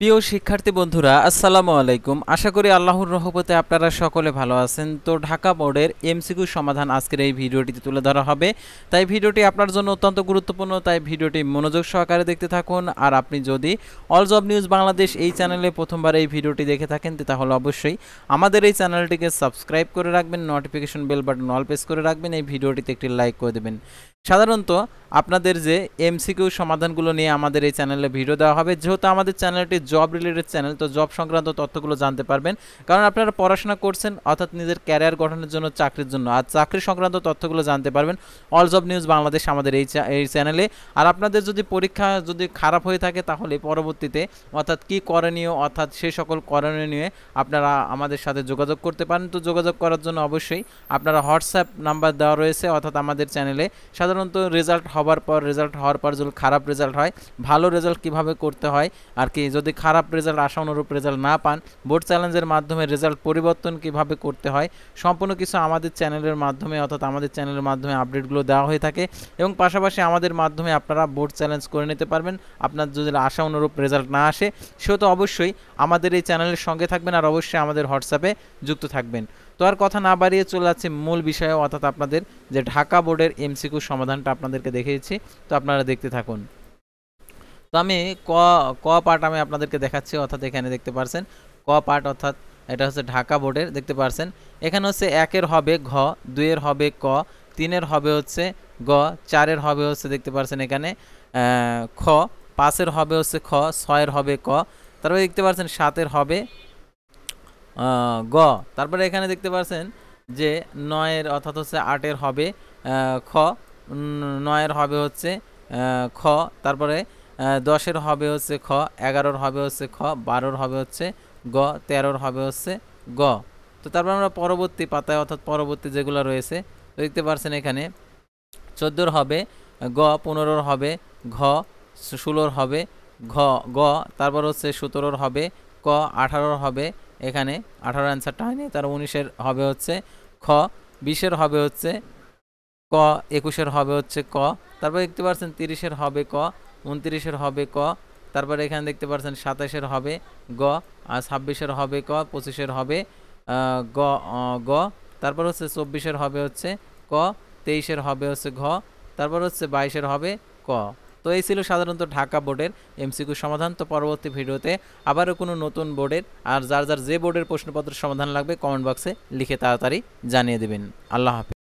প্রিয় শিক্ষার্থী বন্ধুরা আসসালামু আলাইকুম। আশা করি আল্লাহর রহমতে আপনারা সকলে ভালো আছেন। তো ঢাকা বোর্ডের এমসিকিউ সমাধান আজকের এই ভিডিওটিতে তুলে ধরা হবে, তাই ভিডিওটি আপনার জন্য অত্যন্ত গুরুত্বপূর্ণ, তাই ভিডিওটি মনোযোগ সহকারে দেখতে থাকুন। আর আপনি যদি অল জব নিউজ বাংলাদেশ এই চ্যানেলে প্রথমবার এই ভিডিওটি দেখে থাকেন তাহলে অবশ্যই আমাদের এই চ্যানেলটিকে সাবস্ক্রাইব করে রাখবেন, notification bell button all press করে রাখবেন, এই ভিডিওটিতে একটি লাইক করে দেবেন। সাধারণত আপনাদের যে এমসিকিউ সমাধানগুলো নিয়ে আমাদের এই চ্যানেলে ভিডিও দেওয়া হবে, যেহেতু আমাদের চ্যানেলটি জব রিলেটেড চ্যানেল, তো জব সংক্রান্ত তথ্যগুলো জানতে পারবেন, কারণ আপনারা পড়াশোনা করছেন অর্থাৎ নিজের ক্যারিয়ার গঠনের জন্য, চাকরির জন্য, আর চাকরি সংক্রান্ত তথ্যগুলো জানতে পারবেন অল জব নিউজ বাংলাদেশ আমাদের এই চ্যানেলে। আর আপনাদের যদি পরীক্ষা খারাপ হয়ে থাকে তাহলে পরবর্তীতে অর্থাৎ কি করণীয়, অর্থাৎ সেই সকল করণীয় নিয়ে আপনারা আমাদের সাথে যোগাযোগ করতে পারেন। তো যোগাযোগ করার জন্য অবশ্যই আপনারা হোয়াটসঅ্যাপ নাম্বার দেওয়া রয়েছে, অর্থাৎ আমাদের চ্যানেলে সাধারণত রেজাল্ট হওয়ার পর যদি খারাপ রেজাল্ট হয়, ভালো রেজাল্ট কিভাবে করতে হয়, আর কি যদি খারাপ রেজাল্ট আশা অনুরূপ রেজাল্ট না পান, বোর্ড চ্যালেঞ্জের মাধ্যমে রেজাল্ট পরিবর্তন কিভাবে করতে হয়, সম্পূর্ণ কিছু আমাদের চ্যানেলের মাধ্যমে অর্থাৎ আমাদের চ্যানেলের মাধ্যমে আপডেটগুলো দেওয়া হয়ে থাকে। এবং পাশাপাশি আমাদের মাধ্যমে আপনারা বোর্ড চ্যালেঞ্জ করে নিতে পারবেন। আপনার যদি আশা অনুরূপ রেজাল্ট না আসে, সেও তো অবশ্যই আমাদের এই চ্যানেলের সঙ্গে থাকবেন আর অবশ্যই আমাদের হোয়াটসঅ্যাপে যুক্ত থাকবেন। তো আর কথা না বাড়িয়ে চলে যাচ্ছে মূল বিষয়ে, অর্থাৎ আপনাদের যে ঢাকা বোর্ডের এমসিকিউ সমাধানটা আপনাদেরকে দেখিয়েছি, তো আপনারা দেখতে থাকুন। তো আমি ক পার্ট আমি আপনাদেরকে দেখাচ্ছি, অর্থাৎ এখানে দেখতে পারছেন ক পার্ট, অর্থাৎ এটা হচ্ছে ঢাকা বোর্ডের, দেখতে পারছেন এখানে হচ্ছে 1-এর হবে ঘ, 2-এর হবে ক, 3-এর হবে হচ্ছে গ, 4-এর হবে হচ্ছে দেখতে পারছেন এখানে খ, 5-এর হবে হচ্ছে খ, 6-এর হবে ক, তারপরে দেখতে পারছেন 7-এর হবে গ, তারপরে এখানে দেখতে পাচ্ছেন যে 9-এর অর্থাৎ হচ্ছে 8-এর হবে খ, 9-এর হবে হচ্ছে খ, তারপরে 10-এর হবে হচ্ছে খ, 11-এর হবে হচ্ছে খ, 12-এর হবে হচ্ছে গ, 13-এর হবে হচ্ছে গ। তো তারপর আমরা পরবর্তী পাতায় অর্থাৎ পরবর্তী যেগুলো রয়েছে দেখতে পাচ্ছেন এখানে 14-এর হবে গ, 15-এর হবে ঘ, 16-এর হবে ঘ গ, তারপর হচ্ছে 17-এর হবে ক, 18-এর হবে এখানে 18 অ্যান্সারটা হয়নি, তার 19-এর হবে হচ্ছে খ, 20-এর হবে হচ্ছে ক, 21-এর হবে হচ্ছে ক, তারপর দেখতে পাচ্ছেন 30-এর হবে ক, 29-এর হবে ক, তারপরে এখানে দেখতে পাচ্ছেন 27-এর হবে গ, আর 26-এর হবে ক, 25-এর হবে গ গ, তারপর হচ্ছে 24-এর হবে হচ্ছে ক, 23-এর হবে হচ্ছে ঘ, তারপর হচ্ছে 22-এর হবে ক। তো এই ছিল সাধারণত ঢাকা বোর্ডের এমসিকিউ সমাধান। তো পরবর্তী ভিডিওতে আবারও কোনো নতুন বোর্ডের আর যার যে বোর্ডের প্রশ্নপত্রের সমাধান লাগবে কমেন্ট বক্সে লিখে তাড়াতাড়ি জানিয়ে দেবেন। আল্লাহ হাফেজ।